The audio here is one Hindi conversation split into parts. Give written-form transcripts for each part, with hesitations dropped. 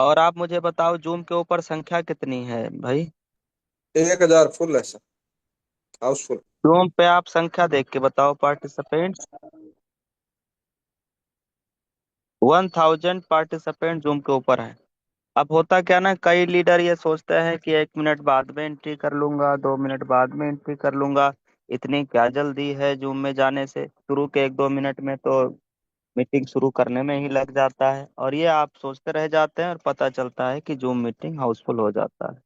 और आप मुझे बताओ जूम के ऊपर संख्या कितनी है भाई। 1000 फुल है सर। हाउसफुल। जूम पे आप संख्या देख के बताओ पार्टिसिपेंट्स। 1000 पार्टिसिपेंट जूम के ऊपर है। अब होता क्या ना, कई लीडर ये सोचते हैं कि 1 मिनट बाद में एंट्री कर लूंगा, 2 मिनट बाद में एंट्री कर लूंगा। इतनी क्या जल्दी है जूम में जाने से, शुरू के 1-2 मिनट में तो मीटिंग शुरू करने में ही लग जाता है, और ये आप सोचते रह जाते हैं और पता चलता है कि जूम मीटिंग हाउसफुल हो जाता है।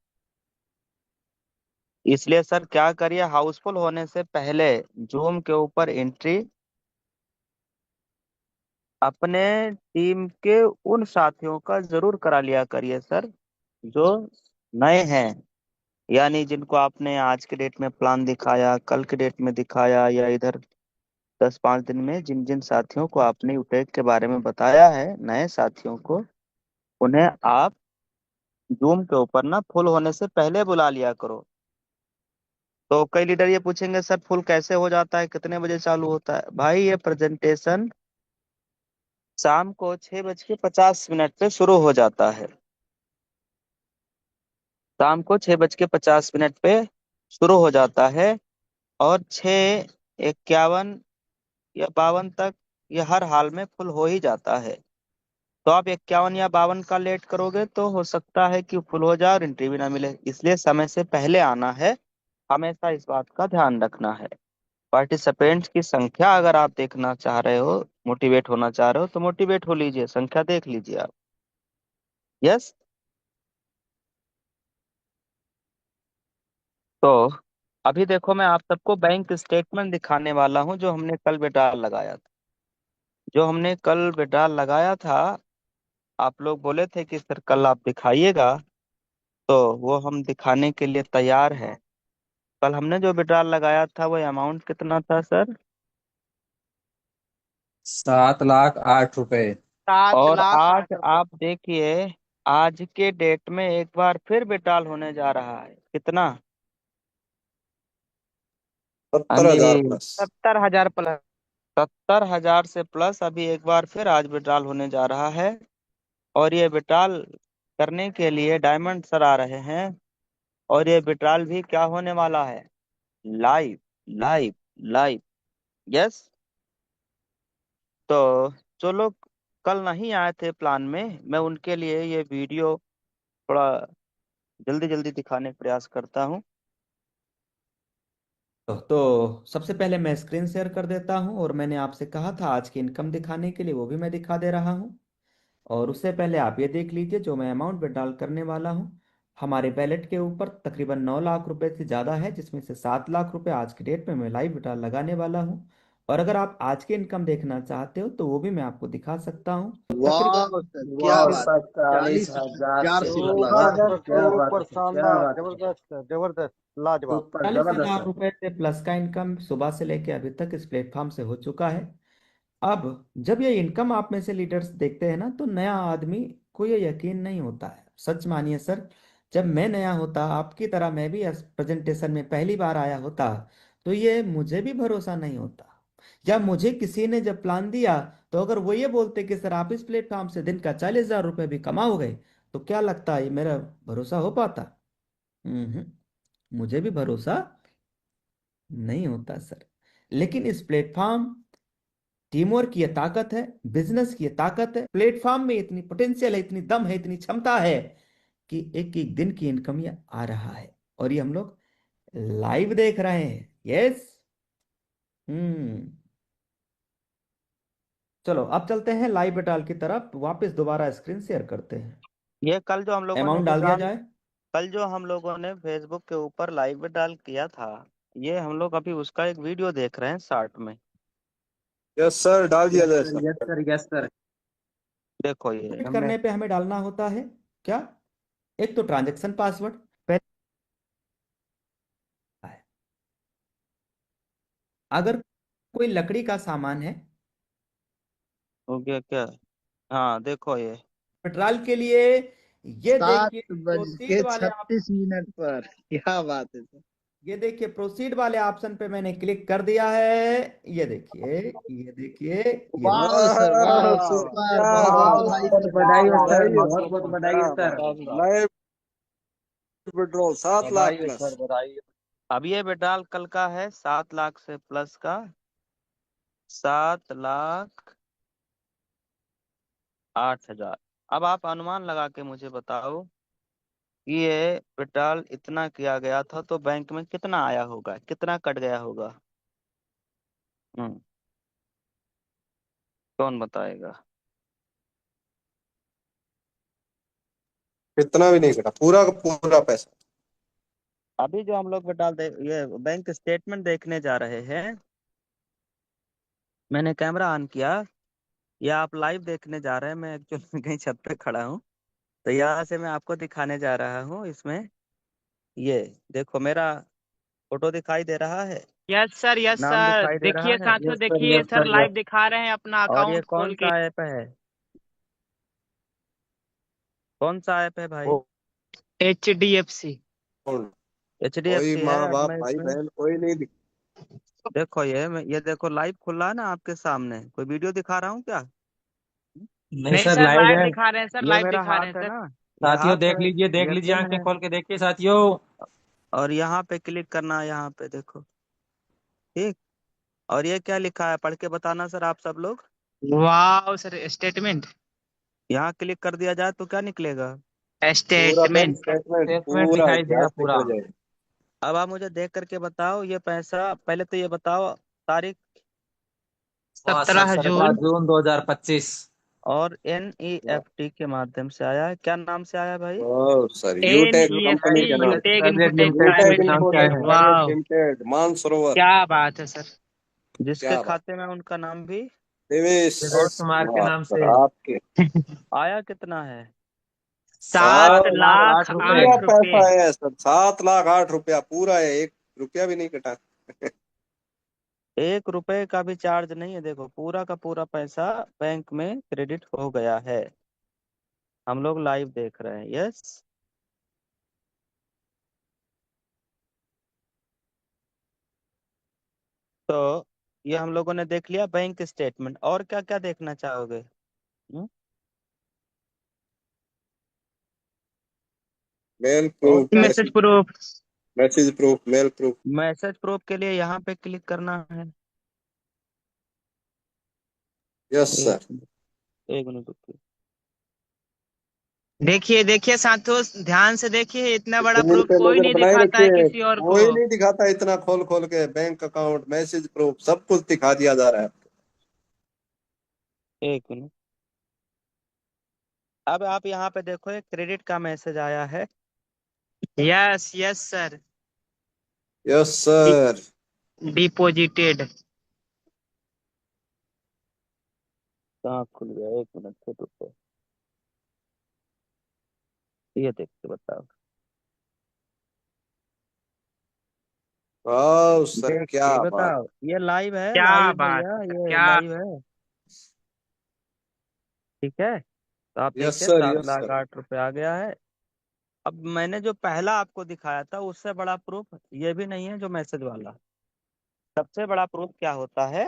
इसलिए सर क्या करिए, हाउसफुल होने से पहले जूम के ऊपर एंट्री अपने टीम के उन साथियों का जरूर करा लिया करिए सर, जो नए हैं। यानी जिनको आपने आज के डेट में प्लान दिखाया, कल के डेट में दिखाया, या इधर 10-5 दिन में जिन जिन साथियों को आपने यूटेक के बारे में बताया है, नए साथियों को, उन्हें आप जूम के ऊपर ना फुल होने से पहले बुला लिया करो। तो कई लीडर ये पूछेंगे सर फुल कैसे हो जाता है, कितने बजे चालू होता है। भाई ये प्रेजेंटेशन शाम को 6:50 पे शुरू हो जाता है। शाम को 6:50 पे शुरू हो जाता है, और 6:51 या 52 तक ये हर हाल में फुल हो ही जाता है। तो आप 51 या 52 का लेट करोगे तो हो सकता है कि फुल हो जाए और एंट्री भी ना मिले। इसलिए समय से पहले आना है, हमेशा इस बात का ध्यान रखना है। पार्टिसिपेंट्स की संख्या अगर आप देखना चाह रहे हो, मोटिवेट होना चाह रहे हो, तो मोटिवेट हो लीजिए, संख्या देख लीजिए आप। यस। तो अभी देखो, मैं आप सबको बैंक स्टेटमेंट दिखाने वाला हूँ जो हमने कल विड्रॉल लगाया था। जो हमने कल विड्रॉल लगाया था, आप लोग बोले थे कि सर कल आप दिखाइएगा, तो वो हम दिखाने के लिए तैयार है। कल हमने जो विड्रॉल लगाया था वो अमाउंट कितना था सर? 7,08,000 रुपए। सात और लाख आज आठ रुपए आप देखिए, आज के डेट में एक बार फिर विड्रॉल होने जा रहा है, कितना? 70,000 अभी प्लस। 70,000 प्लस। 70,000 से प्लस अभी एक बार फिर आज विड्रॉल होने जा रहा है। और ये विड्रॉल करने के लिए डायमंड सर आ रहे हैं। और ये विड्रॉल भी क्या होने वाला है? Live, live, live. यस। तो जो लोग कल नहीं आए थे प्लान में, मैं उनके लिए ये वीडियो थोड़ा जल्दी जल्दी दिखाने का प्रयास करता हूँ। तो सबसे पहले मैं स्क्रीन शेयर कर देता हूं, और मैंने आपसे कहा था आज की इनकम दिखाने के लिए, वो भी मैं दिखा दे रहा हूं। और उससे पहले आप ये देख लीजिए जो मैं अमाउंट विड्रॉल करने वाला हूं। हमारे वैलेट के ऊपर तकरीबन 9 लाख रुपए से ज़्यादा है, जिसमें से 7 लाख रुपए आज की डेट में मैं लाइव विड्रॉल लगाने वाला हूं। और अगर आप आज की इनकम देखना चाहते हो तो वो भी मैं आपको दिखा सकता हूँ। तकरीबन वाह सर, क्या वाह, बात है। 45,000 40,000 से से प्लस। प्लस। जबरदस्त, क्या बात सुपर, है सर, क्या शानदार, बात है सर। जबरदस्त, जबरदस्त, लाजवाब। सुपर, चालीस जबरदस्त हजार सर। रुपए से प्लस का इनकम सुबह से लेके अभी तक इस प्लेटफॉर्म से हो चुका है। अब जब ये इनकम आप में से लीडर्स देखते हैं ना, तो नया आदमी को ये यकीन नहीं होता है। सच मानिए सर, जब मैं नया होता आपकी तरह, मैं भी प्रेजेंटेशन में पहली बार आया होता, तो ये मुझे भी भरोसा नहीं होता। या मुझे किसी ने जब प्लान दिया, तो अगर वो ये बोलते कि सर आप इस प्लेटफॉर्म से दिन का 40,000 रुपये भी कमाओगे, तो क्या लगता है ये मेरा भरोसा हो पाता? मुझे भी भरोसा नहीं होता सर। लेकिन इस प्लेटफॉर्म, टीम वर्क की ये ताकत है, बिजनेस की ये ताकत है, प्लेटफॉर्म में इतनी पोटेंशियल है, इतनी दम है, इतनी क्षमता है कि एक एक दिन की इनकम ये आ रहा है, और ये हम लोग लाइव देख रहे हैं। यस। हम्म। चलो अब चलते हैं लाइव डाल की तरफ, वापस दोबारा स्क्रीन शेयर करते हैं। ये कल जो हम लोगों ने अमाउंट डाल दिया विड्रॉल, जाए। कल जो हम लोगों ने फेसबुक के ऊपर लाइव विड्रॉल किया था, ये हम लोग अभी उसका एक वीडियो देख रहे हैं शॉर्ट में। यस सर, डाल दिया यस जाए sir, yes sir. Sir, yes sir. देखो ये क्लिक हमने, करने पे हमें डालना होता है क्या? एक तो ट्रांजेक्शन पासवर्ड पहले है। अगर कोई लकड़ी का सामान है, हो गया क्या? हाँ देखो ये, पेट्रोल के लिए, ये सात देखिए जो बज तीर के वाले आप, छत्तीस मिनट पर क्या बात है सर। ये देखिए प्रोसीड वाले ऑप्शन पे मैंने क्लिक कर दिया है। ये देखिए, ये देखिए, ये देखिए। वाह सर, वाह वाह, सर, सुपर, क्या बहुत बात बधाई है। सर, बधाई हो क्या बात सर, बधाई है बहुत बहुत सर, बधाई क्या हो सर। बात है। नए विड्रॉल 7 लाख बधाई है प्लस। सर, बधाई है। अब ये विड्रॉल कल का है 7 लाख से प्लस का, 7,08,000। अब आप अनुमान लगा के मुझे बताओ कि ये विड्रॉल इतना किया गया था तो बैंक में कितना आया होगा, कितना कट गया होगा। हम्म कौन बताएगा। इतना भी नहीं कटा, पूरा का पूरा पैसा। अभी जो हम लोग विड्रॉल ये बैंक स्टेटमेंट देखने जा रहे हैं, मैंने कैमरा ऑन किया, या आप लाइव देखने जा रहे हैं। मैं एक्चुअली कहीं छत पे खड़ा हूँ, तो यहाँ से मैं आपको दिखाने जा रहा हूँ। इसमें ये देखो, मेरा फोटो दिखाई दे रहा है, यस नाम सर, दिखाई दे रहा देखिए है। साथियों, यस सर, देखिए yes sir, sir, live yes. दिखा रहे हैं अपना और ये अकाउंट कौन खोल के। सा ऐप है, कौन सा ऐप है भाई। वो HDFC। कौन? एच डी एफ कोई सी है। माँ अब बाप मैं भाई इसमें बहन कोई नहीं दिख। देखो, ये देखो लाइव खुला है ना आपके सामने, कोई वीडियो दिखा रहा हूँ क्या। नहीं नहीं सर, सर, लाइव लाइव है। दिखा रहे हैं सर, ये लाइव मेरा दिखा रहे हैं हाथ है सर। ना, ये साथियों हाथ देख है, लीजिए, देख ये लीजिए, पिन आंखें है। खोल के देखिए साथियों। और यहाँ पे क्लिक करना है, यहाँ पे देखो, ठीक। और ये क्या लिखा है, पढ़ के बताना सर आप सब लोग। वाह सर, स्टेटमेंट। यहाँ क्लिक कर दिया जाए तो क्या निकलेगा। पूरा बैंक स्टेटमेंट। स्टेटमेंट, स्टेटमेंट पूरा दिखाई देगा इतिहास पूरा। निकल जाएगा। अब आप मुझे देख करके बताओ, ये पैसा पहले तो ये बताओ तारीख, वाह सर, 17 17 जून। जून 2025। और NEFT के माध्यम से आया है। क्या नाम से आया भाई। ओ sir, N यूटेक E F company T के नाम। यूटेक प्राइवेट इन्फोटेक लिमिटेड यूटेक के प्राइवेट नाम से आए लिमिटेड। इंफोटेक हैं। प्राइवेट वाह, लिमिटेड, मानसरोवर। क्या बात है सर। जिसके क्या बात। खाते में उनका नाम भी देवेश विनोद कुमार के कुमार नाम सर से। आपके। आया, कितना है। सात सात वाह, लाख लाख आठ रुपए पूरा आठ रुपए पैसा है सर, 7,08,000 पूरा है, 1 रुपया भी नहीं कटा। 1 रुपए का भी चार्ज नहीं है। देखो पूरा का पूरा पैसा बैंक में क्रेडिट हो गया है। हम लोग लाइव देख रहे हैं। यस। तो ये हम लोगों ने देख लिया बैंक स्टेटमेंट। और क्या क्या देखना चाहोगे। हम्म? मेल और प्रूफ, क्या। Message proof. Message proof, mail proof. Message proof के लिए यहाँ पे क्लिक करना है। यस एक सर। मिनट, एक मिनट रुकिए। देखिए देखिए साथियों, ध्यान से देखिए, इतना बड़ा स्क्रीन प्रूफ पे कोई नजर नहीं बनाए दिखाता है रखिए, किसी और को। कोई नहीं दिखाता इतना खोल खोल के। बैंक अकाउंट, मैसेज प्रूफ, सब कुछ दिखा दिया जा रहा है। एक मिनट। अब आप यहाँ पे देखो, एक क्रेडिट का मैसेज आया है। Yes yes sir. Yes sir. Deposited. कहाँ खुल गया, एक मिनट फिर रुको। ये देख के बताओ। वाह सर, देख क्या के बात। बताओ, ये लाइव है, क्या लाइव बात भैया, है सर, ये क्या। लाइव है। ठीक है। तो आप यस देखिए सर, सात यस लाख सर। आठ रुपए आ गया है। अब मैंने जो पहला आपको दिखाया था उससे बड़ा प्रूफ ये भी नहीं है, जो मैसेज वाला। सबसे बड़ा प्रूफ क्या होता है।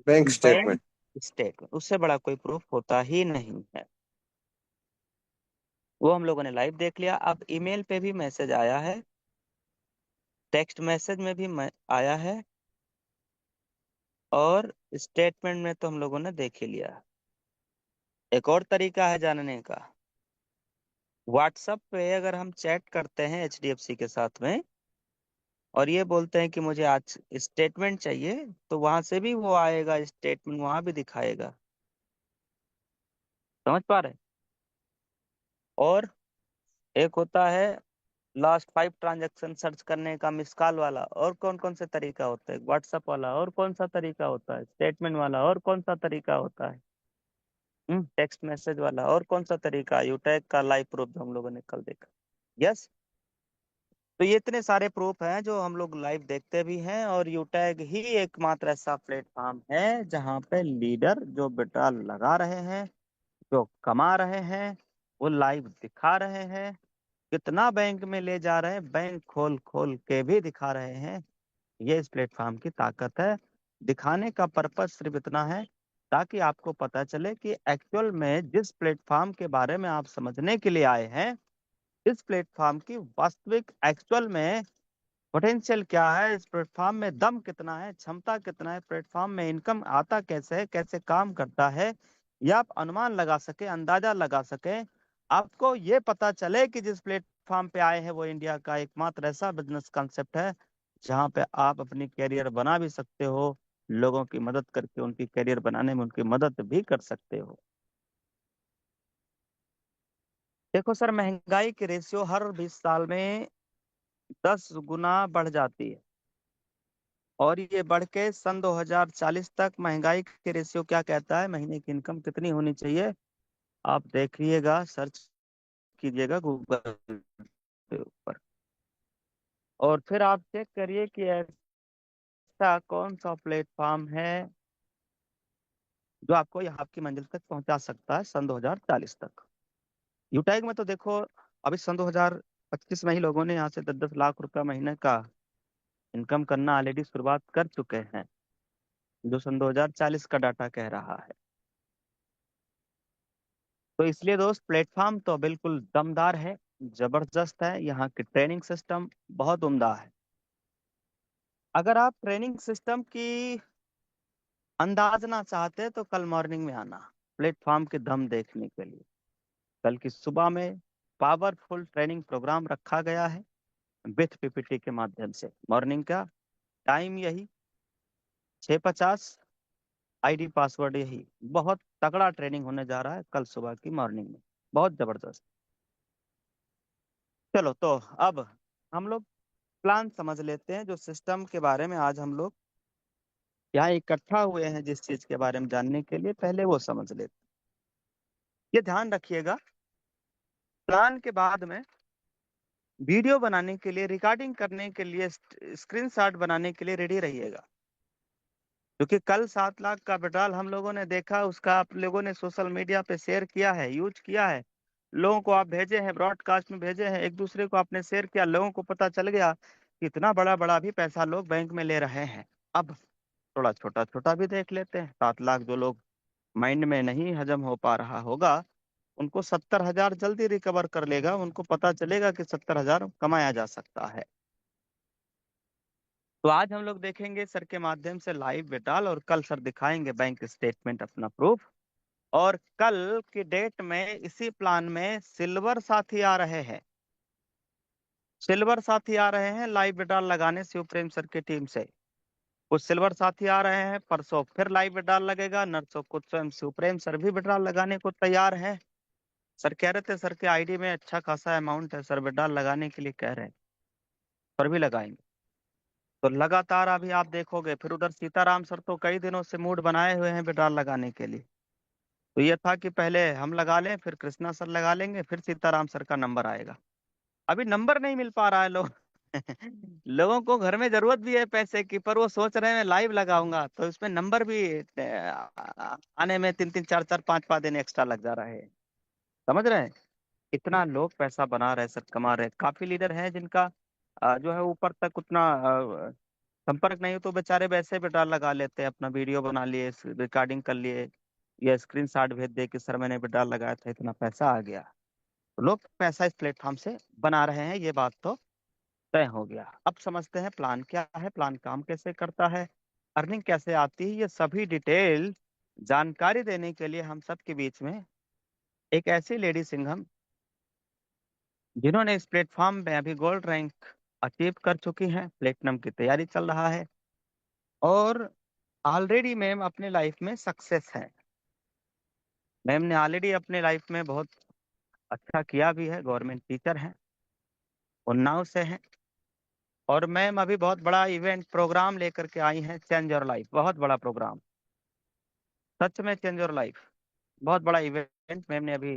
Bank bank statement. स्टेटमेंट। उससे बड़ा कोई प्रूफ होता ही नहीं है। वो हम लोगों ने लाइव देख लिया। अब ईमेल पे भी मैसेज आया है, टेक्स्ट मैसेज में भी आया है, और स्टेटमेंट में तो हम लोगों ने देख ही लिया। एक और तरीका है जानने का। व्हाट्सएप पे अगर हम चैट करते हैं HDFC के साथ में, और ये बोलते हैं कि मुझे आज स्टेटमेंट चाहिए, तो वहां से भी वो आएगा, स्टेटमेंट वहां भी दिखाएगा। समझ पा रहे हैं? और एक होता है लास्ट 5 ट्रांजैक्शन सर्च करने का, मिस कॉल वाला। और कौन कौन से तरीका होता है। व्हाट्सएप वाला और कौन सा तरीका होता है, स्टेटमेंट वाला और कौन सा तरीका होता है, टेक्स्ट मैसेज वाला और कौन सा तरीका, यूटैग का लाइव प्रूफ जो हम लोगों ने कल देखा। यस। तो ये इतने सारे प्रूफ हैं जो हम लोग लाइव देखते भी हैं। और यूटैग ही एकमात्र ऐसा प्लेटफॉर्म है जहां पे लीडर जो बेटा लगा रहे हैं, जो कमा रहे हैं, वो लाइव दिखा रहे हैं। कितना बैंक में ले जा रहे हैं, बैंक खोल खोल के भी दिखा रहे हैं। ये इस प्लेटफॉर्म की ताकत है। दिखाने का पर्पस सिर्फ इतना है ताकि आपको पता चले कि एक्चुअल में जिस प्लेटफॉर्म के बारे में आप समझने के लिए आए हैं, इस प्लेटफॉर्म की वास्तविक एक्चुअल में पोटेंशियल क्या है, इस प्लेटफॉर्म में दम कितना है, क्षमता कितना है, प्लेटफॉर्म में इनकम आता कैसे है, कैसे काम करता है, ये आप अनुमान लगा सके, अंदाजा लगा सके। आपको ये पता चले कि जिस प्लेटफॉर्म पे आए हैं वो इंडिया का एकमात्र ऐसा बिजनेस कॉन्सेप्ट है जहाँ पे आप अपनी कैरियर बना भी सकते हो, लोगों की मदद करके उनकी कैरियर बनाने में उनकी मदद भी कर सकते हो। देखो सर, महंगाई की रेशियो हर 20 साल में 10 गुना बढ़ जाती है, और ये बढ़ के सन 2040 तक महंगाई के रेशियो क्या कहता है, महीने की इनकम कितनी होनी चाहिए, आप देखिएगा, सर्च कीजिएगा गूगल के ऊपर, और फिर आप चेक करिए कि ऐसा कौन सा प्लेटफॉर्म है जो आपको यहाँ की मंजिल तक पहुंचा सकता है सन 2040 तक। यूटैग में तो देखो, अभी सन 2025 में ही लोगों ने यहाँ से 10-10 लाख रुपया महीने का इनकम करना ऑलरेडी शुरुआत कर चुके हैं, जो सन 2040 का डाटा कह रहा है। तो इसलिए दोस्त, प्लेटफॉर्म तो बिल्कुल दमदार है, जबरदस्त है, यहाँ की ट्रेनिंग सिस्टम बहुत उम्दा है। अगर आप ट्रेनिंग सिस्टम की अंदाज ना चाहते तो कल मॉर्निंग में आना प्लेटफॉर्म के दम देखने के लिए। कल की सुबह में पावरफुल ट्रेनिंग प्रोग्राम रखा गया है विथ पीपीटी के माध्यम से। मॉर्निंग का टाइम यही 6:50, आईडी पासवर्ड यही। बहुत तगड़ा ट्रेनिंग होने जा रहा है कल सुबह की मॉर्निंग में, बहुत जबरदस्त। चलो तो अब हम लोग प्लान समझ लेते हैं, जो सिस्टम के बारे में आज हम लोग यहाँ इकट्ठा हुए हैं जिस चीज के बारे में जानने के लिए, पहले वो समझ लेते हैं। ये ध्यान रखिएगा, प्लान के बाद में वीडियो बनाने के लिए, रिकॉर्डिंग करने के लिए, स्क्रीनशॉट बनाने के लिए रेडी रहिएगा, क्योंकि कल 7 लाख का विड्रॉल हम लोगों ने देखा, उसका आप लोगों ने सोशल मीडिया पे शेयर किया है, यूज किया है, लोगों को आप भेजे हैं, ब्रॉडकास्ट में भेजे हैं, एक दूसरे को आपने शेयर किया, लोगों को पता चल गया कि इतना बड़ा बड़ा भी पैसा लोग बैंक में ले रहे हैं। अब थोड़ा छोटा छोटा भी देख लेते हैं। 7 लाख जो लोग माइंड में नहीं हजम हो पा रहा होगा, उनको 70,000 जल्दी रिकवर कर लेगा, उनको पता चलेगा कि 70,000 कमाया जा सकता है। तो आज हम लोग देखेंगे सर के माध्यम से लाइव विड्रॉल, और कल सर दिखाएंगे बैंक स्टेटमेंट अपना प्रूफ। और कल की डेट में इसी प्लान में सिल्वर साथी आ रहे हैं, सिल्वर साथी आ रहे हैं लाइव विड्रॉल लगाने शिवप्रेम सर की टीम से। कुछ सिल्वर साथी आ रहे हैं, परसों फिर लाइव विड्रॉल लगेगा, नरसों कुछ स्वयं शिवप्रेम सर भी विड्रॉल लगाने को तैयार हैं। सर कह रहे थे सर के आईडी में अच्छा खासा अमाउंट है, सर विड्रॉल लगाने के लिए कह रहे हैं, पर भी लगाएंगे। तो लगातार अभी आप देखोगे, फिर उधर सीताराम सर तो कई दिनों से मूड बनाए हुए हैं विड्रॉल लगाने के लिए। तो ये था कि पहले हम लगा लें, फिर कृष्णा सर लगा लेंगे, फिर सीताराम सर का नंबर आएगा। अभी नंबर नहीं मिल पा रहा है लोग लोगों को घर में जरूरत भी है पैसे की, पर वो सोच रहे हैं लाइव लगाऊंगा तो इसमें नंबर भी आने में 3-3 4-4 5-5 दिन एक्स्ट्रा लग जा रहा है। समझ रहे हैं, इतना लोग पैसा बना रहे, सब कमा रहे। काफी लीडर हैं जिनका जो है ऊपर तक उतना संपर्क नहीं हो, तो बेचारे वैसे भी डाल लगा लेते हैं, अपना वीडियो बना लिए, रिकॉर्डिंग कर लिए, या स्क्रीन शॉट भेज दे कि सर मैंने भी डाल लगाया था, इतना पैसा आ गया। तो लोग पैसा इस प्लेटफॉर्म से बना रहे हैं, ये बात तो तय हो गया। अब समझते हैं प्लान क्या है, प्लान काम कैसे करता है, अर्निंग कैसे आती है, ये सभी डिटेल जानकारी देने के लिए हम सब के बीच में एक ऐसी लेडी सिंघम, जिन्होंने इस प्लेटफॉर्म में अभी गोल्ड रैंक अचीव कर चुकी हैं, प्लेटिनम की तैयारी चल रहा है, और ऑलरेडी मैम अपने लाइफ में सक्सेस है। मैम ने ऑलरेडी अपने लाइफ में बहुत अच्छा किया भी है, गवर्नमेंट टीचर हैं, उन्नाव से हैं, और मैम अभी बहुत बड़ा इवेंट प्रोग्राम लेकर के आई हैं, चेंज योर लाइफ, बहुत बड़ा प्रोग्राम, सच में चेंज योर लाइफ, बहुत बड़ा इवेंट मैम ने अभी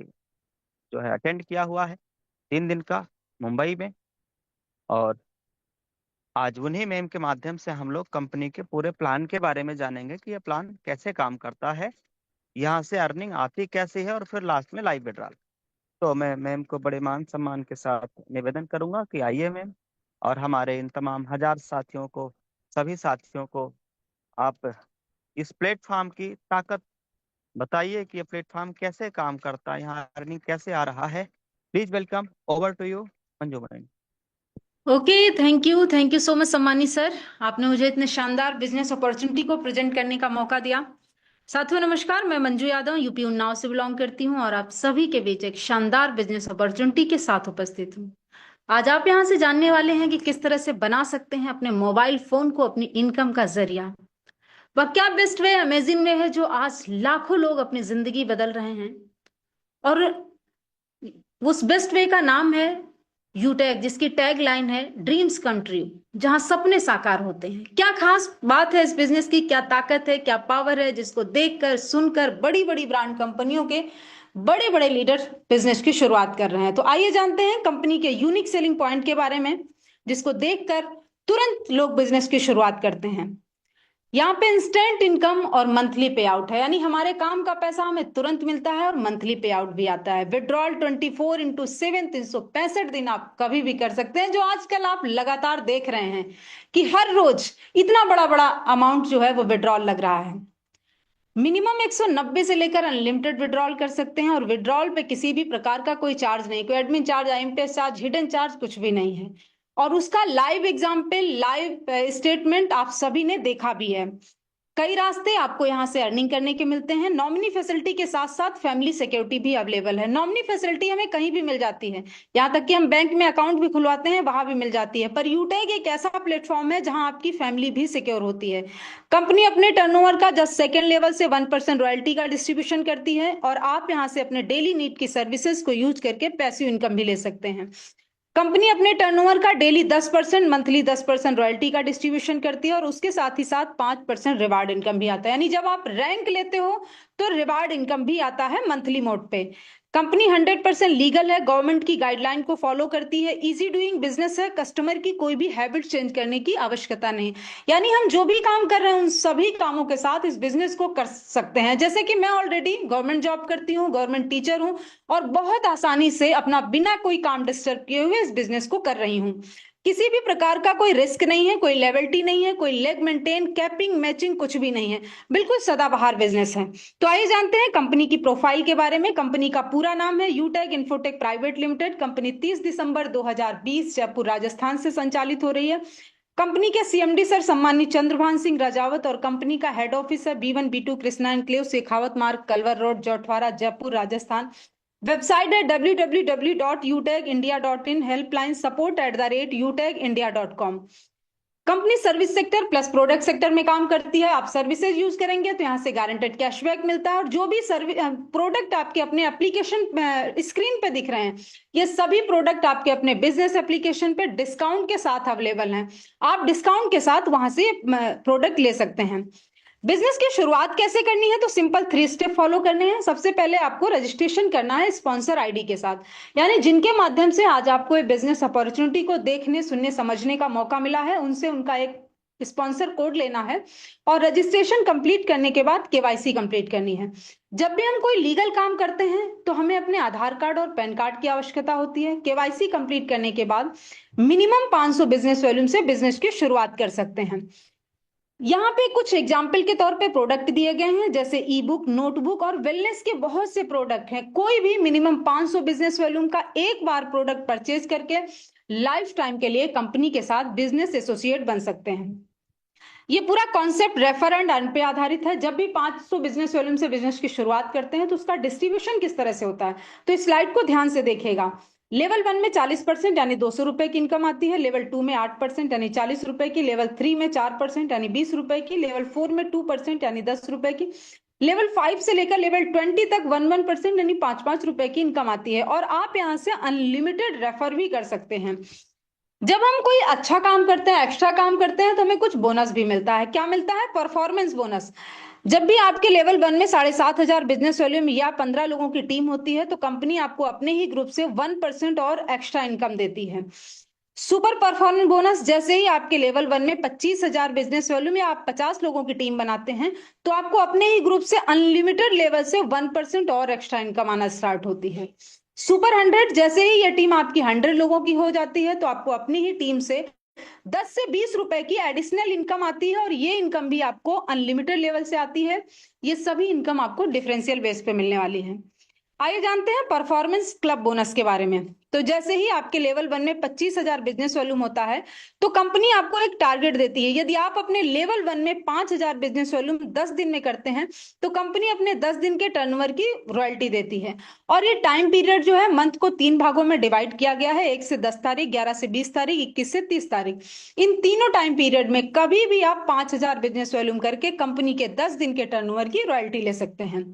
जो है अटेंड किया हुआ है, 3 दिन का, मुंबई में। और आज उन्हीं मैम के माध्यम से हम लोग कंपनी के पूरे प्लान के बारे में जानेंगे कि ये प्लान कैसे काम करता है, यहाँ से अर्निंग आती कैसे है, और फिर लास्ट में लाइव विड्रॉल। तो मैं मैम को बड़े मान सम्मान के साथ निवेदन करूंगा कि आइए मैम, और हमारे इन तमाम हजार साथियों को, सभी साथियों को आप इस प्लेटफॉर्म की ताकत बताइए कि ये प्लेटफॉर्म कैसे काम करता है, यहाँ अर्निंग कैसे आ रहा है। Please welcome, over to you Manju ma'am. Okay, thank you so much सम्मानी सर। आपने मुझे इतने शानदार बिजनेस अपॉर्चुनिटी को प्रेजेंट करने का मौका दिया। साथियों नमस्कार, मैं मंजू यादव यूपी उन्नाव से बिलोंग करती हूँ और आप सभी के बीच एक शानदार बिजनेस अपॉर्चुनिटी के साथ उपस्थित हूँ। आज आप यहाँ से जानने वाले हैं कि किस तरह से बना सकते हैं अपने मोबाइल फोन को अपनी इनकम का जरिया। वह क्या बेस्ट वे, अमेजिंग वे है जो आज लाखों लोग अपनी जिंदगी बदल रहे हैं। और उस बेस्ट वे का नाम है यूटेक, जिसकी टैग लाइन है ड्रीम्स कम ट्रू, जहां सपने साकार होते हैं। क्या खास बात है इस बिजनेस की, क्या ताकत है, क्या पावर है, जिसको देखकर सुनकर बड़ी बड़ी ब्रांड कंपनियों के बड़े बड़े लीडर बिजनेस की शुरुआत कर रहे हैं। तो आइए जानते हैं कंपनी के यूनिक सेलिंग पॉइंट के बारे में, जिसको देखकर तुरंत लोग बिजनेस की शुरुआत करते हैं। यहाँ पे इंस्टेंट इनकम और मंथली पे आउट है, यानी हमारे काम का पैसा हमें तुरंत मिलता है और मंथली पे आउट भी आता है। विड्रॉल 24x7 365 दिन आप कभी भी कर सकते हैं, जो आजकल आप लगातार देख रहे हैं कि हर रोज इतना बड़ा बड़ा अमाउंट जो है वो विड्रॉल लग रहा है। मिनिमम 190 से लेकर अनलिमिटेड विड्रॉल कर सकते हैं और विड्रॉल पे किसी भी प्रकार का कोई चार्ज नहीं, कोई admin charge, IMPS charge, hidden charge कुछ भी नहीं है। और उसका लाइव एग्जाम्पल, लाइव स्टेटमेंट आप सभी ने देखा भी है। कई रास्ते आपको यहाँ से अर्निंग करने के मिलते हैं। नॉमिनी फैसिलिटी के साथ साथ फैमिली सिक्योरिटी भी अवेलेबल है। नॉमिनी फैसिलिटी हमें कहीं भी मिल जाती है, यहाँ तक कि हम बैंक में अकाउंट भी खुलवाते हैं वहां भी मिल जाती है। पर यूटेक एक ऐसा प्लेटफॉर्म है जहां आपकी फैमिली भी सिक्योर होती है। कंपनी अपने टर्नओवर का जस्ट सेकेंड लेवल से 1% रॉयल्टी का डिस्ट्रीब्यूशन करती है और आप यहाँ से अपने डेली नीड की सर्विसेज को यूज करके पैसिव इनकम भी ले सकते हैं। कंपनी अपने टर्नओवर का डेली 10%, मंथली 10% रॉयल्टी का डिस्ट्रीब्यूशन करती है और उसके साथ ही साथ 5% रिवार्ड इनकम भी आता है। यानी जब आप रैंक लेते हो तो रिवार्ड इनकम भी आता है मंथली मोड पे। कंपनी 100% लीगल है, गवर्नमेंट की गाइडलाइन को फॉलो करती है, इजी डूइंग बिजनेस है, कस्टमर की कोई भी हैबिट चेंज करने की आवश्यकता नहीं। यानी हम जो भी काम कर रहे हैं उन सभी कामों के साथ इस बिजनेस को कर सकते हैं। जैसे कि मैं ऑलरेडी गवर्नमेंट जॉब करती हूँ, गवर्नमेंट टीचर हूँ और बहुत आसानी से अपना बिना कोई काम डिस्टर्ब किए हुए इस बिजनेस को कर रही हूँ। किसी भी प्रकार का कोई रिस्क नहीं है, कोई लेवल्टी नहीं है, कोई लेग मेंटेन, कैपिंग, मैचिंग कुछ भी नहीं है, बिल्कुल सदाबहार बिजनेस है। तो आइए जानते हैं कंपनी की प्रोफाइल के बारे में। कंपनी का पूरा नाम है यूटेक इन्फोटेक प्राइवेट लिमिटेड। कंपनी 30 दिसंबर 2020 जयपुर राजस्थान से संचालित हो रही है। कंपनी के सीएमडी सर सम्मानित चंद्रभान सिंह राजावत और कंपनी का हेड ऑफिस है B1 B2 Krishna enclave, Shekhawat Marg, Kalwar road, Jhotwara, Jaipur Rajasthan. Website है www.utekindia.in, helpline support@utekindia.com। Company service sector plus product sector में काम करती है। आप सर्विसेज यूज करेंगे तो यहाँ से गारंटेड कैशबैक मिलता है और जो भी प्रोडक्ट आपके अपने एप्लीकेशन स्क्रीन पे दिख रहे हैं, ये सभी प्रोडक्ट आपके अपने बिजनेस एप्लीकेशन पे डिस्काउंट के साथ अवेलेबल हैं। आप डिस्काउंट के साथ वहां से प्रोडक्ट ले सकते हैं। बिजनेस की शुरुआत कैसे करनी है, तो सिंपल 3 स्टेप फॉलो करने हैं। सबसे पहले आपको रजिस्ट्रेशन करना है स्पॉन्सर आईडी के साथ, यानी जिनके माध्यम से आज आपको ये बिजनेस अपॉर्चुनिटी को देखने, सुनने, समझने का मौका मिला है, उनसे उनका एक स्पॉन्सर कोड लेना है और रजिस्ट्रेशन कंप्लीट करने के बाद केवाईसी कंप्लीट करनी है। जब भी हम कोई लीगल काम करते हैं तो हमें अपने आधार कार्ड और पैन कार्ड की आवश्यकता होती है। केवाईसी कंप्लीट करने के बाद मिनिमम 500 बिजनेस वॉल्यूम से बिजनेस की शुरुआत कर सकते हैं। यहाँ पे कुछ एग्जाम्पल के तौर पे प्रोडक्ट दिए गए हैं, जैसे ई बुक, नोटबुक और वेलनेस के बहुत से प्रोडक्ट हैं। कोई भी मिनिमम 500 बिजनेस वॉल्यूम का एक बार प्रोडक्ट परचेज करके लाइफ टाइम के लिए कंपनी के साथ बिजनेस एसोसिएट बन सकते हैं। ये पूरा कॉन्सेप्ट रेफर एंड अर्न पे आधारित है। जब भी 500 बिजनेस वॉल्यूम से बिजनेस की शुरुआत करते हैं तो उसका डिस्ट्रीब्यूशन किस तरह से होता है, तो इस स्लाइड को ध्यान से देखिएगा। लेवल 1 में 40% यानी 200 रुपए की इनकम आती है। लेवल 2 में 8% यानी 40 रुपए की। लेवल 3 में 4% यानी 20 रुपए की। लेवल 4 में 2% यानी 10 रुपए की। लेवल 5 से लेकर लेवल 20 तक 1% यानी 5 रुपए की इनकम आती है और आप यहाँ से अनलिमिटेड रेफर भी कर सकते हैं। जब हम कोई अच्छा काम करते हैं, एक्स्ट्रा काम करते हैं, तो हमें कुछ बोनस भी मिलता है। क्या मिलता है? Performance bonus. जब भी आपके लेवल 1 में 7,500 बिजनेस वॉल्यूम या 15 लोगों की टीम होती है तो कंपनी आपको अपने ही ग्रुप से 1% और एक्स्ट्रा इनकम देती है। सुपर परफॉर्मेंस बोनस, जैसे ही आपके लेवल 1 में 25,000 बिजनेस वॉल्यूम या आप 50 लोगों की टीम बनाते हैं तो आपको अपने ही ग्रुप से अनलिमिटेड लेवल से 1% और एक्स्ट्रा इनकम आना स्टार्ट होती है। सुपर 100, जैसे ही ये टीम आपकी 100 लोगों की हो जाती है तो आपको अपनी ही टीम से 10 से 20 रुपए की एडिशनल इनकम आती है, और ये इनकम भी आपको अनलिमिटेड लेवल से आती है। ये सभी इनकम आपको डिफरेंशियल बेस पे मिलने वाली है। आइए जानते हैं परफॉर्मेंस क्लब बोनस के बारे में। तो जैसे ही आपके लेवल 1 में 25,000 बिजनेस वॉल्यूम होता है तो कंपनी आपको एक टारगेट देती है। यदि आप अपने लेवल 1 में 5,000 बिजनेस वॉल्यूम 10 दिन में करते हैं तो कंपनी अपने 10 दिन के टर्नओवर की रॉयल्टी देती है। और ये टाइम पीरियड जो है मंथ को 3 भागों में डिवाइड किया गया है, 1 से 10 तारीख, 11 से 20 तारीख, 21 से 30 तारीख। इन तीनों टाइम पीरियड में कभी भी आप 5,000 बिजनेस वॉल्यूम करके कंपनी के 10 दिन के टर्नओवर की रॉयल्टी ले सकते हैं।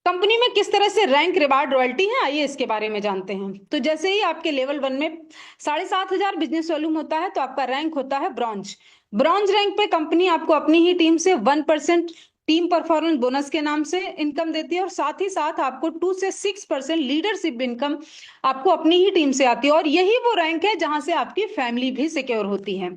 कंपनी में किस तरह से रैंक, रिवार्ड, रॉयल्टी है, आइए इसके बारे में जानते हैं। तो जैसे ही आपके लेवल 1 में 7,500 बिजनेस वॉल्यूम होता है तो आपका रैंक होता है ब्रॉन्ज। ब्रॉन्ज रैंक पे कंपनी आपको अपनी ही टीम से 1% टीम परफॉर्मेंस बोनस के नाम से इनकम देती है, और साथ ही साथ आपको 2 से 6% लीडरशिप इनकम आपको अपनी ही टीम से आती है। और यही वो रैंक है जहां से आपकी फैमिली भी सिक्योर होती है।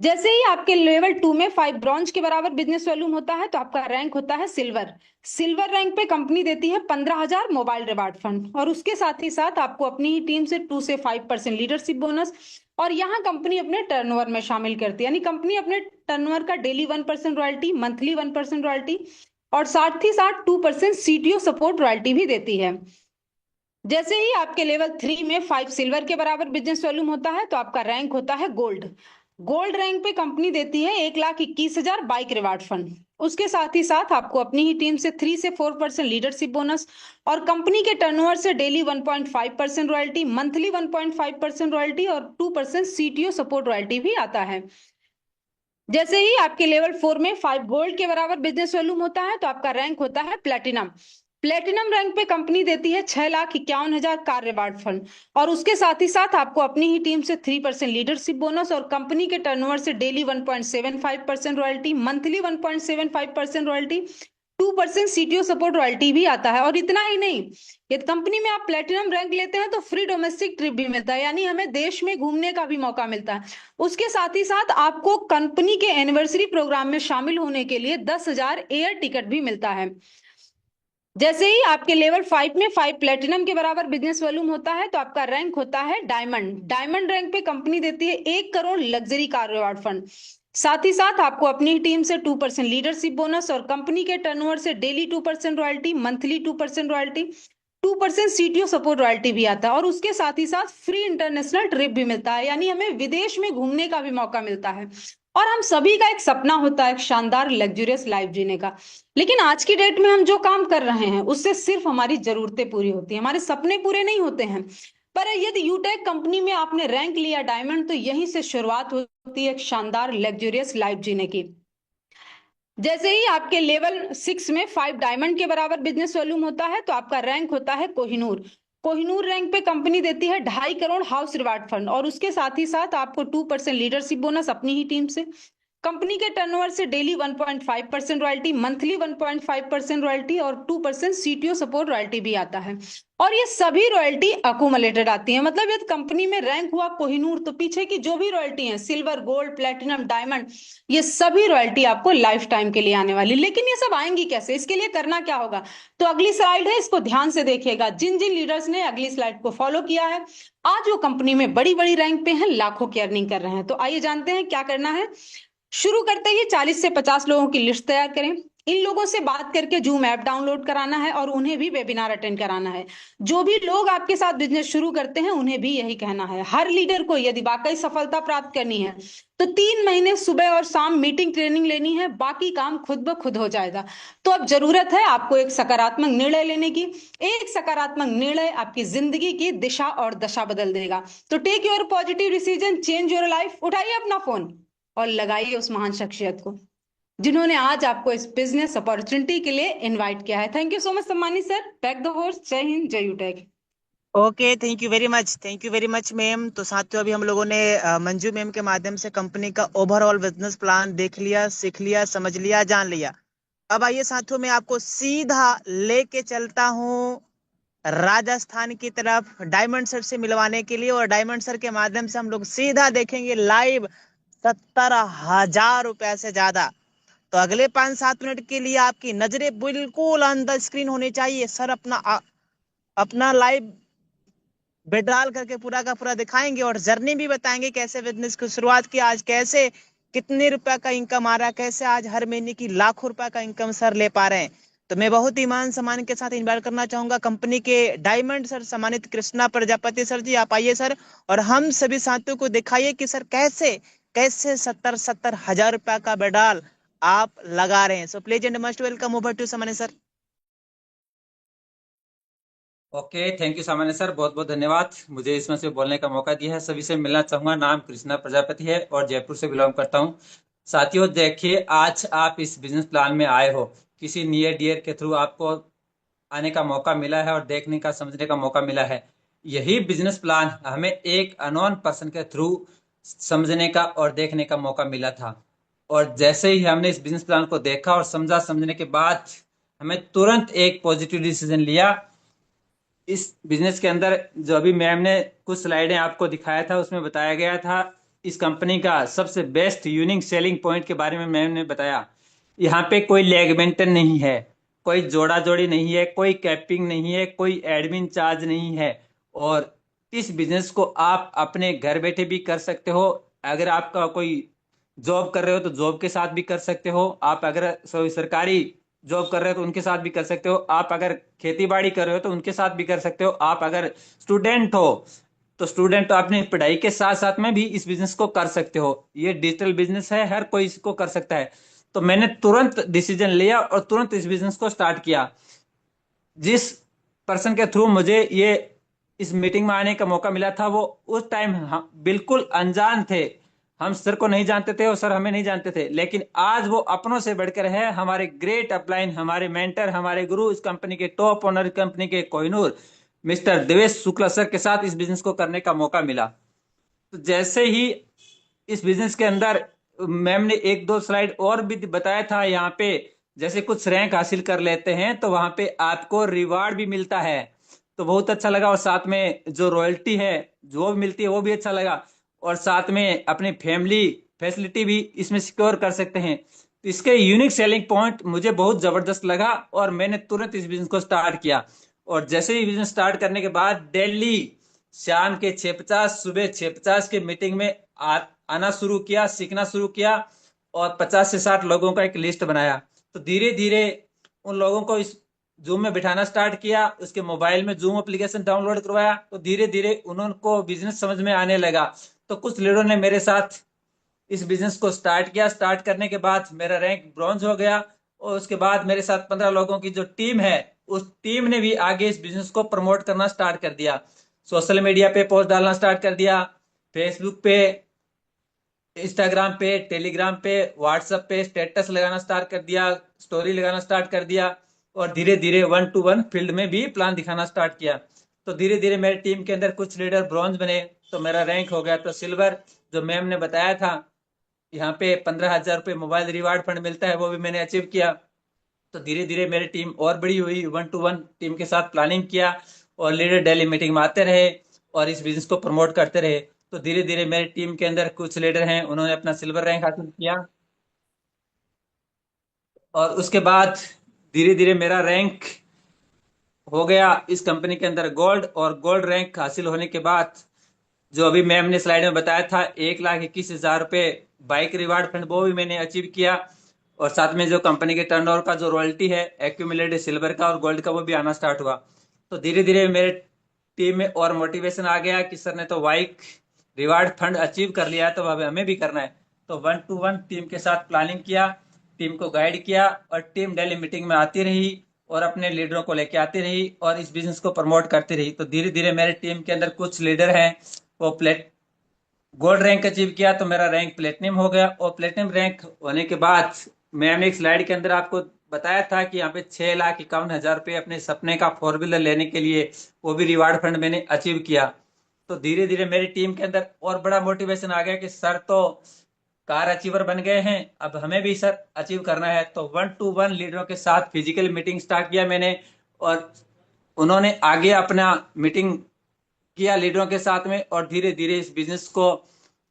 जैसे ही आपके लेवल 2 में 5 ब्रॉन्ज के बराबर बिजनेस वॉल्यूम होता है तो आपका रैंक होता है सिल्वर। सिल्वर रैंक पे कंपनी देती है 15,000 मोबाइल रिवार्ड फंड, और उसके साथ ही साथ आपको अपनी ही टीम से 2 से 5% लीडरशिप बोनस। और यहाँ कंपनी अपने टर्नओवर में शामिल करती है, यानी कंपनी अपने टर्नओवर का डेली 1% रॉयल्टी, मंथली 1% रॉयल्टी, और साथ ही साथ 2% सीटीओ सपोर्ट रॉयल्टी भी देती है। जैसे ही आपके लेवल 3 में 5 सिल्वर के बराबर बिजनेस वॉल्यूम होता है तो आपका रैंक होता है गोल्ड। गोल्ड रैंक पे कंपनी देती है 1,21,000 बाइक रिवार्ड फंड। उसके साथ ही साथ आपको अपनी ही टीम से 3 से 4% लीडरशिप बोनस, और कंपनी के टर्नओवर से डेली 1.5% रॉयल्टी, मंथली 1.5% रॉयल्टी, और 2% सीटीओ सपोर्ट रॉयल्टी भी आता है। जैसे ही आपके लेवल 4 में 5 गोल्ड के बराबर बिजनेस वॉल्यूम होता है तो आपका रैंक होता है प्लेटिनम। प्लेटिनम रैंक पे कंपनी देती है 6,51,000 कार रिवार्ड फंड, और उसके साथ ही साथ आपको अपनी ही टीम से 3% लीडरशिप बोनस, और कंपनी के टर्नओवर से daily 1.75% royalty, monthly 1.75% royalty, 2% CTO support royalty भी आता है। और इतना ही नहीं, यदि कंपनी में आप प्लेटिनम रैंक लेते हैं तो फ्री डोमेस्टिक ट्रिप भी मिलता है, यानी हमें देश में घूमने का भी मौका मिलता है। उसके साथ ही साथ आपको कंपनी के एनिवर्सरी प्रोग्राम में शामिल होने के लिए 10,000 एयर टिकट भी मिलता है। जैसे ही आपके लेवल 5 में 5 प्लेटिनम के बराबर बिजनेस वॉल्यूम होता है तो आपका रैंक होता है डायमंड। डायमंड रैंक पे कंपनी देती है 1 crore luxury car reward fund. साथ ही साथ आपको अपनी टीम से 2% लीडरशिप बोनस, और कंपनी के टर्नओवर से daily 2% royalty, monthly 2% royalty, 2% CTO support royalty भी आता है। और उसके साथ ही साथ फ्री इंटरनेशनल ट्रिप भी मिलता है, यानी हमें विदेश में घूमने का भी मौका मिलता है। और हम सभी का एक सपना होता है एक शानदार लग्जरियस लाइफ जीने का, लेकिन आज की डेट में हम जो काम कर रहे हैं उससे सिर्फ हमारी जरूरतें पूरी होती हैं, हमारे सपने पूरे नहीं होते हैं। पर यदि यूटेक कंपनी में आपने रैंक लिया डायमंड तो यहीं से शुरुआत होती है एक शानदार लग्जरियस लाइफ जीने की। जैसे ही आपके लेवल 6 में 5 डायमंड के बराबर बिजनेस वॉल्यूम होता है तो आपका रैंक होता है कोहिनूर। कोहिनूर रैंक पे कंपनी देती है 2.5 करोड़ हाउस रिवार्ड फंड, और उसके साथ ही साथ आपको 2% लीडरशिप बोनस अपनी ही टीम से। कंपनी के टर्नओवर से डेली 1.5% रॉयल्टी, मंथली 1.5% रॉयल्टी, और 2% सीटीओ सपोर्ट रॉयल्टी भी आता है। और ये सभी रॉयल्टी अकुमुलेटेड आती है, मतलब यदि कंपनी में रैंक हुआ कोहिनूर तो पीछे की जो भी रॉयल्टी है, सिल्वर, गोल्ड, प्लेटिनम, डायमंड, ये सभी रॉयल्टी आपको लाइफ टाइम के लिए आने वाली। लेकिन ये सब आएंगी कैसे, इसके लिए करना क्या होगा, तो अगली स्लाइड है, इसको ध्यान से देखिएगा। जिन जिन लीडर्स ने अगली स्लाइड को फॉलो किया है आज वो कंपनी में बड़ी बड़ी रैंक पे हैं, लाखों की अर्निंग कर रहे हैं। तो आइए जानते हैं क्या करना है। शुरू करते ही 40 से 50 लोगों की लिस्ट तैयार करें। इन लोगों से बात करके जूम ऐप डाउनलोड कराना है और उन्हें भी वेबिनार अटेंड कराना है। जो भी लोग आपके साथ बिजनेस शुरू करते हैं उन्हें भी यही कहना है। हर लीडर को यदि वाकई सफलता प्राप्त करनी है तो 3 महीने सुबह और शाम मीटिंग ट्रेनिंग लेनी है, बाकी काम खुद ब खुद हो जाएगा। तो अब जरूरत है आपको एक सकारात्मक निर्णय लेने की। एक सकारात्मक निर्णय आपकी जिंदगी की दिशा और दशा बदल देगा। तो take your positive decision, change your life. उठाइए अपना फोन और लगाइए उस महान शख्सियत को जिन्होंने आज आपको इस बिजनेस अपॉर्चुनिटी के लिए इनवाइट किया है। थैंक यू सो मच सम्मानित sir. Back the horse. Jai Hind, Jai Utek. Okay, thank you very much ma'am. तो साथियों अभी हम लोगों ने मंजू मैम के माध्यम से कंपनी का ओवरऑल बिजनेस प्लान देख लिया, सीख लिया, समझ लिया, जान लिया। अब आइए साथियों मैं आपको सीधा लेके चलता हूँ राजस्थान की तरफ डायमंड सर से मिलवाने के लिए, और डायमंड सर के माध्यम से हम लोग सीधा देखेंगे लाइव 70,000 रुपए से ज्यादा। तो अगले 5-7 मिनट के लिए आपकी नजरें बिल्कुल ऑन द स्क्रीन होनी चाहिए। सर अपना अपना लाइव विड्रॉल करके पूरा का पूरा दिखाएंगे और जर्नी भी बताएंगे कैसे बिजनेस की शुरुआत की, आज कैसे कितने रुपए का इनकम आ रहा है, कैसे आज हर महीने की लाखों रुपए का इनकम सर ले पा रहे हैं। तो मैं बहुत ही मान सम्मान के साथ इन्वाइट करना चाहूंगा कंपनी के डायमंड सर सम्मानित कृष्णा प्रजापति सर जी, आप आइए सर और हम सभी साथियों को दिखाइए कि सर कैसे कैसे 70,000 रुपए का विड्रॉल आप लगा रहे हैं। So please and must welcome over to सामान्य सर। ओके, थैंक यू सामान्य सर, बहुत बहुत धन्यवाद मुझे इसमें से बोलने का मौका दिया है। सभी से मिलना चाहूंगा। नाम कृष्णा प्रजापति है और जयपुर से बिलोंग करता हूं। साथियों देखिए, आज आप इस बिजनेस प्लान में आए हो, किसी नियर डियर के थ्रू आपको आने का मौका मिला है और देखने का समझने का मौका मिला है। यही बिजनेस प्लान हमें एक अननोन पर्सन के थ्रू समझने का और देखने का मौका मिला था। और जैसे ही हमने इस बिजनेस प्लान को देखा और समझा, समझने के बाद हमें तुरंत एक पॉजिटिव डिसीजन लिया। इस बिजनेस के अंदर जो अभी मैम ने कुछ स्लाइडें आपको दिखाया था, उसमें बताया गया था इस कंपनी का सबसे बेस्ट यूनिक सेलिंग पॉइंट के बारे में मैम ने बताया। यहाँ पे कोई लेग मेंटेन नहीं है, कोई जोड़ा जोड़ी नहीं है, कोई कैपिंग नहीं है, कोई एडमिन चार्ज नहीं है। और इस बिजनेस को आप अपने घर बैठे भी कर सकते हो। अगर आपका कोई जॉब कर रहे हो तो जॉब के साथ भी कर सकते हो। आप अगर सरकारी जॉब कर रहे हो तो उनके साथ भी कर सकते हो। आप अगर खेती बाड़ी कर रहे हो तो उनके साथ भी कर सकते हो। आप अगर स्टूडेंट हो तो स्टूडेंट अपनी पढ़ाई के साथ साथ में भी इस बिजनेस को कर सकते हो। ये डिजिटल बिजनेस है, हर कोई इसको कर सकता है। तो मैंने तुरंत डिसीजन लिया और तुरंत इस बिजनेस को स्टार्ट किया। जिस पर्सन के थ्रू मुझे ये इस मीटिंग में आने का मौका मिला था, वो उस टाइम बिल्कुल अनजान थे। हम सर को नहीं जानते थे और सर हमें नहीं जानते थे, लेकिन आज वो अपनों से बढ़कर है, हमारे ग्रेट अपलाइन, हमारे मेंटर, हमारे गुरु, इस कंपनी के टॉप ओनर, कंपनी के कोहिनूर मिस्टर देवेश शुक्ला सर के साथ इस बिजनेस को करने का मौका मिला। तो जैसे ही इस बिजनेस के अंदर मैम ने एक दो स्लाइड और भी बताया था, यहाँ पे जैसे कुछ रैंक हासिल कर लेते हैं तो वहां पे आपको रिवार्ड भी मिलता है, तो बहुत अच्छा लगा। और साथ में जो रॉयल्टी है जो भी मिलती है वो भी अच्छा लगा। और साथ में अपनी फैमिली फैसिलिटी भी इसमें सिक्योर कर सकते हैं। तो इसके यूनिक सेलिंग पॉइंट मुझे बहुत जबरदस्त लगा और मैंने तुरंत इस बिजनेस को स्टार्ट किया। और जैसे ही बिजनेस स्टार्ट करने के बाद डेली शाम के 6:50 सुबह 6:50 के मीटिंग में आना शुरू किया, सीखना शुरू किया और 50 से 60 लोगों का एक लिस्ट बनाया। तो धीरे धीरे उन लोगों को इस जूम में बिठाना स्टार्ट किया, उसके मोबाइल में जूम एप्लीकेशन डाउनलोड करवाया। तो धीरे धीरे उनको बिजनेस समझ में आने लगा। तो कुछ लीडरों ने मेरे साथ इस बिजनेस को स्टार्ट किया। स्टार्ट करने के बाद मेरा रैंक ब्रॉन्ज हो गया और उसके बाद मेरे साथ 15 लोगों की जो टीम है, उस टीम ने भी आगे इस बिजनेस को प्रमोट करना स्टार्ट कर दिया। सोशल मीडिया पे पोस्ट डालना स्टार्ट कर दिया, फेसबुक पे, इंस्टाग्राम पे, टेलीग्राम पे, व्हाट्सएप पे स्टेटस लगाना स्टार्ट कर दिया, स्टोरी लगाना स्टार्ट कर दिया और धीरे धीरे 1-to-1 फील्ड में भी प्लान दिखाना स्टार्ट किया। तो धीरे धीरे मेरी टीम के अंदर कुछ लीडर ब्रॉन्ज बने, तो मेरा रैंक हो गया तो सिल्वर। जो मैम ने बताया था यहाँ पे 15,000 रुपये मोबाइल रिवार्ड फंड मिलता है, वो भी मैंने अचीव किया। तो धीरे धीरे मेरी टीम और बड़ी हुई, 1-to-1 टीम के साथ प्लानिंग किया और लीडर डेली मीटिंग में आते रहे और इस बिजनेस को प्रमोट करते रहे। तो धीरे धीरे मेरी टीम के अंदर कुछ लीडर हैं, उन्होंने अपना सिल्वर रैंक हासिल किया और उसके बाद धीरे धीरे मेरा रैंक हो गया इस कंपनी के अंदर गोल्ड। और गोल्ड रैंक हासिल होने के बाद जो अभी मैम ने स्लाइड में बताया था 1,21,000 रुपये बाइक रिवार्ड फंड, वो भी मैंने अचीव किया। और साथ में जो कंपनी के टर्नओवर का जो रॉयल्टी है एक्यूमुलेटेड सिल्वर का और गोल्ड का, वो भी आना स्टार्ट हुआ। तो धीरे धीरे मेरे टीम में और मोटिवेशन आ गया कि सर ने तो बाइक रिवार्ड फंड अचीव कर लिया है, तो अब हमें भी करना है। तो 1-to-1 टीम के साथ प्लानिंग किया, टीम को गाइड किया और टीम डेली मीटिंग में आती रही और अपने लीडरों को लेके आती रही और इस बिजनेस को प्रमोट करती रही। तो धीरे धीरे मेरे टीम के अंदर कुछ लीडर हैं वो गोल्ड रैंक अचीव किया, तो मेरा रैंक प्लेटिनम हो गया। और प्लेटिनम रैंक होने के बाद मैंने एक स्लाइड के अंदर आपको बताया था कि यहाँ पे 6,51,000 रुपये अपने सपने का 4 व्हीलर लेने के लिए वो भी रिवार्ड फंड मैंने अचीव किया। तो धीरे धीरे मेरी टीम के अंदर और बड़ा मोटिवेशन आ गया कि सर तो कार अचीवर बन गए हैं, अब हमें भी सर अचीव करना है। तो 1-to-1 लीडरों के साथ फिजिकल मीटिंग स्टार्ट किया मैंने और उन्होंने आगे अपना मीटिंग किया लीडरों के साथ में और धीरे धीरे इस बिजनेस को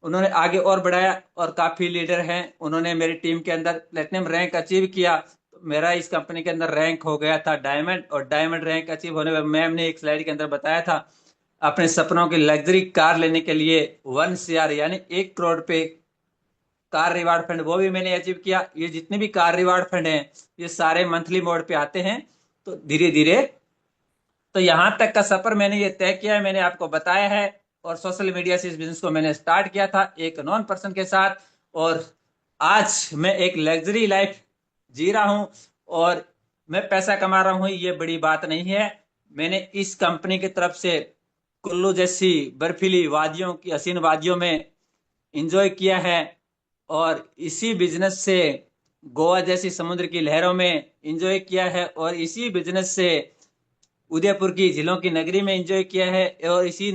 उन्होंने आगे और बढ़ाया और काफी लीडर हैं, उन्होंने मेरी टीम के अंदर प्लेटिनम रैंक अचीव किया। तो मेरा इस कंपनी के अंदर रैंक हो गया था डायमंड, और डायमंड रैंक अचीव होने पर मैम ने एक स्लाइड के अंदर बताया था अपने सपनों की लग्जरी कार लेने के लिए 1 CR यानी 1 करोड़ पे कार रिवार्ड फंड, वो भी मैंने अचीव किया। ये जितने भी कार रिवार्ड फंड हैं ये सारे मंथली मोड पे आते हैं। तो धीरे धीरे तो यहां तक का सफर मैंने ये तय किया है, मैंने आपको बताया है। और सोशल मीडिया से इस बिजनेस को मैंने स्टार्ट किया था एक नॉन पर्सन के साथ, और आज मैं एक लग्जरी लाइफ जी रहा हूं और मैं पैसा कमा रहा हूं, ये बड़ी बात नहीं है। मैंने इस कंपनी की तरफ से कुल्लू जैसी बर्फीली वादियों की हसीन वादियों में एंजॉय किया है, और इसी बिजनेस से गोवा जैसी समुद्र की लहरों में एंजॉय किया है, और इसी बिजनेस से उदयपुर की झीलों की नगरी में एंजॉय किया है, और इसी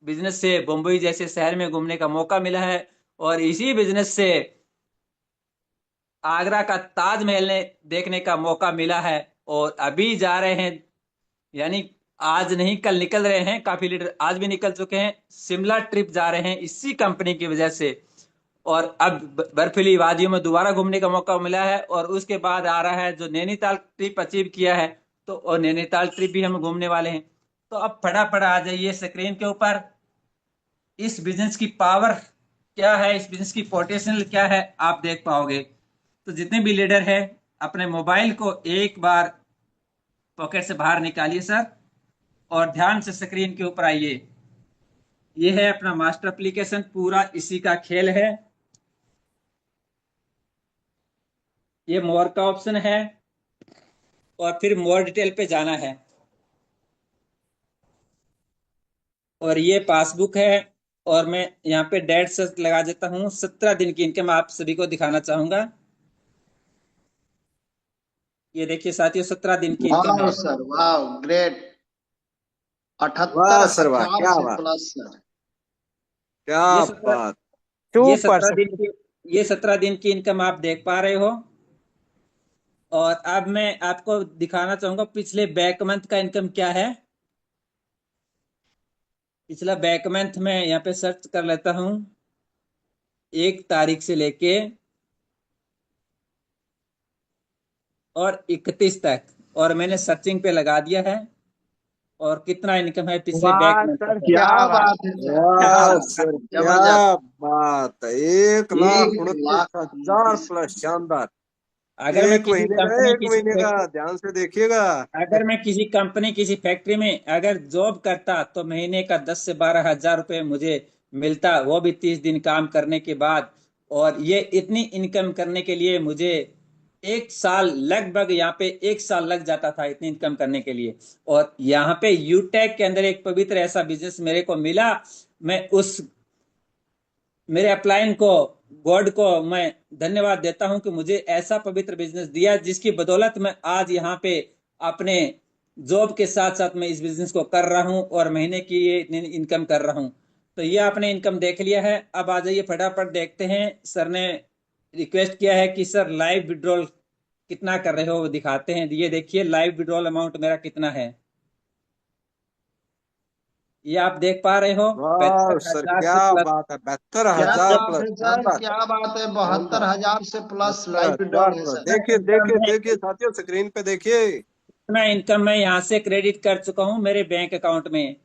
बिजनेस से बम्बई जैसे शहर में घूमने का मौका मिला है, और इसी बिजनेस से आगरा का ताजमहल ने देखने का मौका मिला है। और अभी जा रहे हैं, यानी आज नहीं कल निकल रहे हैं, काफी लीडर आज भी निकल चुके हैं, शिमला ट्रिप जा रहे हैं इसी कंपनी की वजह से। और अब बर्फीली वादियों में दोबारा घूमने का मौका मिला है, और उसके बाद आ रहा है जो नैनीताल ट्रिप अचीव किया है, तो और नैनीताल ट्रिप भी हम घूमने वाले हैं। तो अब फटाफट आ जाइए स्क्रीन के ऊपर, इस बिजनेस की पावर क्या है, इस बिजनेस की पोटेंशियल क्या है, आप देख पाओगे। तो जितने भी लीडर है अपने मोबाइल को एक बार पॉकेट से बाहर निकालिए सर, और ध्यान से स्क्रीन के ऊपर आइए। ये है अपना मास्टर एप्लीकेशन, पूरा इसी का खेल है। ये मोर का ऑप्शन है, और फिर मोर डिटेल पे जाना है, और ये पासबुक है। और मैं यहाँ पे डेट से लगा देता हूँ, 17 दिन की इनकम आप सभी को दिखाना चाहूंगा। ये देखिए साथियों, 17 दिन की इनकम वाह है। सर, वाह, ग्रेट। वाह सर वाह, 78,000 क्या से बात, प्लस सर। क्या ये 17 बात। ये सुपर 17 सर। दिन की ये 17 दिन की इनकम आप देख पा रहे हो। और अब मैं आपको दिखाना चाहूंगा पिछले बैक मंथ का इनकम क्या है। पिछला बैक मंथ में यहाँ पे सर्च कर लेता हूँ, 1 तारीख से लेके और 31 तक, और मैंने सर्चिंग पे लगा दिया है, और कितना इनकम है पिछले बैक वाह मंथ सर, का। क्या क्या बात। बात है सर, क्या वाह बात सर, है, क्या जबरदस्त। बात है। 1,29,000 1,29,000 प्लस, शानदार। अगर मैं एक किसी महीने का, कंपनी एक किसी महीने का, ध्यान से देखिएगा। अगर मैं किसी कंपनी किसी फैक्ट्री में अगर जॉब करता तो महीने का 10 से 12 हजार रुपये मुझे मिलता, वो भी 30 दिन काम करने के बाद। और ये इतनी इनकम करने के लिए मुझे 1 साल, लगभग यहाँ पे 1 साल लग जाता था इतनी इनकम करने के लिए। और यहाँ पे यूटेक के अंदर एक पवित्र ऐसा बिजनेस मेरे को मिला। मैं उस मेरे अपलाइन को, गॉड को मैं धन्यवाद देता हूं कि मुझे ऐसा पवित्र बिजनेस दिया जिसकी बदौलत मैं आज यहाँ पे अपने जॉब के साथ साथ मैं इस बिजनेस को कर रहा हूं, और महीने की ये इनकम कर रहा हूं। तो ये आपने इनकम देख लिया है। अब आ जाइए फटाफट देखते हैं। सर ने रिक्वेस्ट किया है कि सर लाइव विड्रॉल कितना कर रहे हो वो दिखाते हैं। ये देखिए लाइव विड्रॉल अमाउंट मेरा कितना है, ये आप देख पा रहे हो, वाह सर, 72,000 क्या से प्लस। बात है। क्या 72,000 बात प्लस, है सर, शानदार, क्या बात है। शानदार। 72,000 से प्लस लाइव 72,000 विड्रॉल है प्लस। सर। देखिए इनकम देखिए है, देखिए साथियों, स्क्रीन पे देखिए। इतना इनकम मैं यहाँ से क्रेडिट कर चुका हूँ मेरे बैंक अकाउंट में।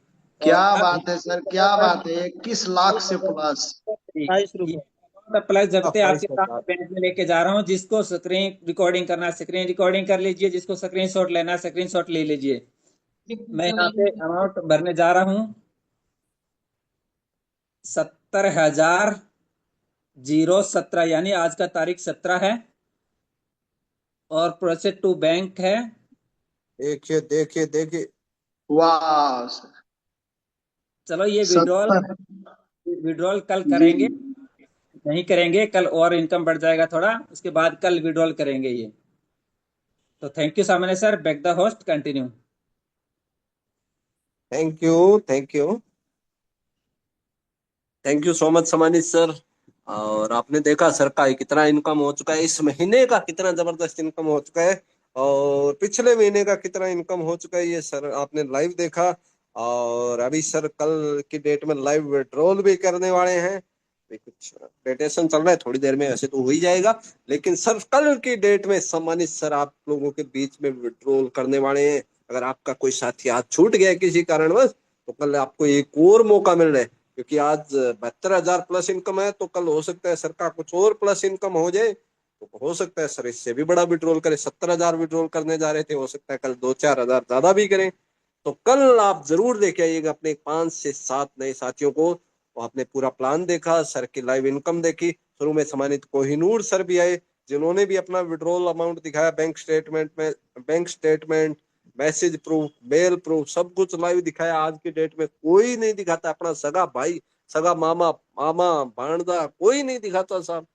क्या और अब बात है सर, क्या बात है। 21 लाख से प्लस। 28 रुपए। प्लस जगते आपके सामने 28,000। बैंक में लेके जा रहा हूँ। जिसको स्क्रीन रिकॉर्डिंग करना है स्क्रीन रिकॉर्डिंग कर लीजिए, जिसको स्क्रीन शॉट लेना है स्क्रीन शॉट ले लीजिए। मैं यहाँ पे अमाउंट भरने जा रहा हूँ 70,017, यानी आज का तारीख 17 है, और प्रोसेस टू बैंक है। देखिए देखिए देखिए। वाह सर। चलो ये 70। विड्रॉल कल जी करेंगे, नहीं करेंगे कल और इनकम बढ़ जाएगा थोड़ा, उसके बाद कल विड्रॉल करेंगे ये। तो थैंक यू सामान्य sir, back the host continue. Thank you, thank you, thank you so much समानित सर। और आपने देखा सर का कितना इनकम हो चुका है, इस महीने का कितना जबरदस्त इनकम हो चुका है, और पिछले महीने का कितना इनकम हो चुका है, ये सर आपने लाइव देखा। और अभी सर कल की डेट में लाइव विड्रॉल भी करने वाले हैं। अभी कुछ प्रेटेशन चल रहा है, थोड़ी देर में ऐसे तो हो ही जाएगा। लेकिन सर कल की डेट में सम्मानित सर आप लोगों के बीच में विड्रॉल करने वाले हैं। अगर आपका कोई साथी हाथ छूट गया किसी कारणवश तो कल आपको एक और मौका मिल रहा है, क्योंकि आज 72,000 प्लस इनकम है, तो कल हो सकता है सर का कुछ और प्लस इनकम हो जाए, तो हो सकता है सर इससे भी बड़ा विड्रॉल करें। 70,000 विड्रॉल करने जा रहे थे, हो सकता है कल 2-4 हजार ज्यादा भी करें। तो कल आप जरूर लेके आइएगा अपने 5 से 7 नए साथियों को। और आपने पूरा प्लान देखा, सर की लाइव इनकम देखी, शुरू में सम्मानित कोहिनूर सर भी आए जिन्होंने भी अपना विड्रॉल अमाउंट दिखाया, bank statement, message proof, mail proof, सब कुछ लाइव दिखाया। आज की डेट में कोई नहीं दिखाता अपना सगा भाई, सगा मामा, भांजा, कोई नहीं दिखाता साहब।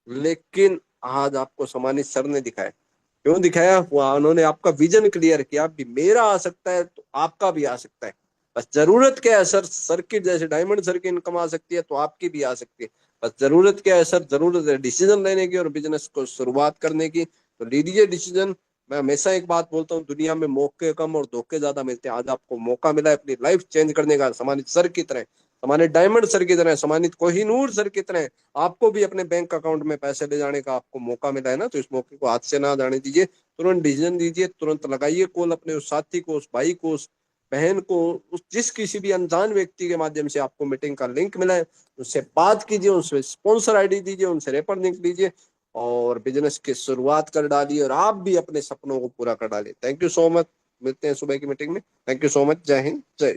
लेकिन आज आपको सम्मानित सर ने दिखाया। क्यों दिखाया? वो उन्होंने आपका विजन क्लियर किया भी मेरा आ सकता है तो आपका भी आ सकता है। बस जरूरत क्या है सर? सर की जैसे डायमंड सर की इनकम आ सकती है तो आपकी भी आ सकती है। बस जरूरत क्या है सर? जरूरत है डिसीजन लेने की और बिजनेस को शुरुआत करने की। तो लीजिए डिसीजन। मैं हमेशा एक बात बोलता हूँ, दुनिया में मौके कम और धोखे ज्यादा मिलते हैं। आज आपको मौका मिला है अपनी लाइफ चेंज करने का, सम्मानित सर की तरह, सम्मानित डायमंड सर की तरह, सम्मानित कोहिनूर सर की तरह आपको भी अपने बैंक अकाउंट में पैसे ले जाने का आपको मौका मिला है ना, तो इस मौके को हाथ से ना जाने दीजिए। तुरंत डिसीजन दीजिए, तुरंत लगाइए कॉल अपने उस साथी को, उस भाई को, उस बहन को, उस जिस किसी भी अनजान व्यक्ति के माध्यम से आपको मीटिंग का लिंक मिला है, उससे बात कीजिए, उनसे स्पॉन्सर आईडी दीजिए, उनसे रेफर लिंक लीजिए और बिजनेस की शुरुआत कर डालिए और आप भी अपने सपनों को पूरा कर डालिए। Thank you so much. मिलते हैं सुबह की मीटिंग में। Thank you so much. जय हिंद, जय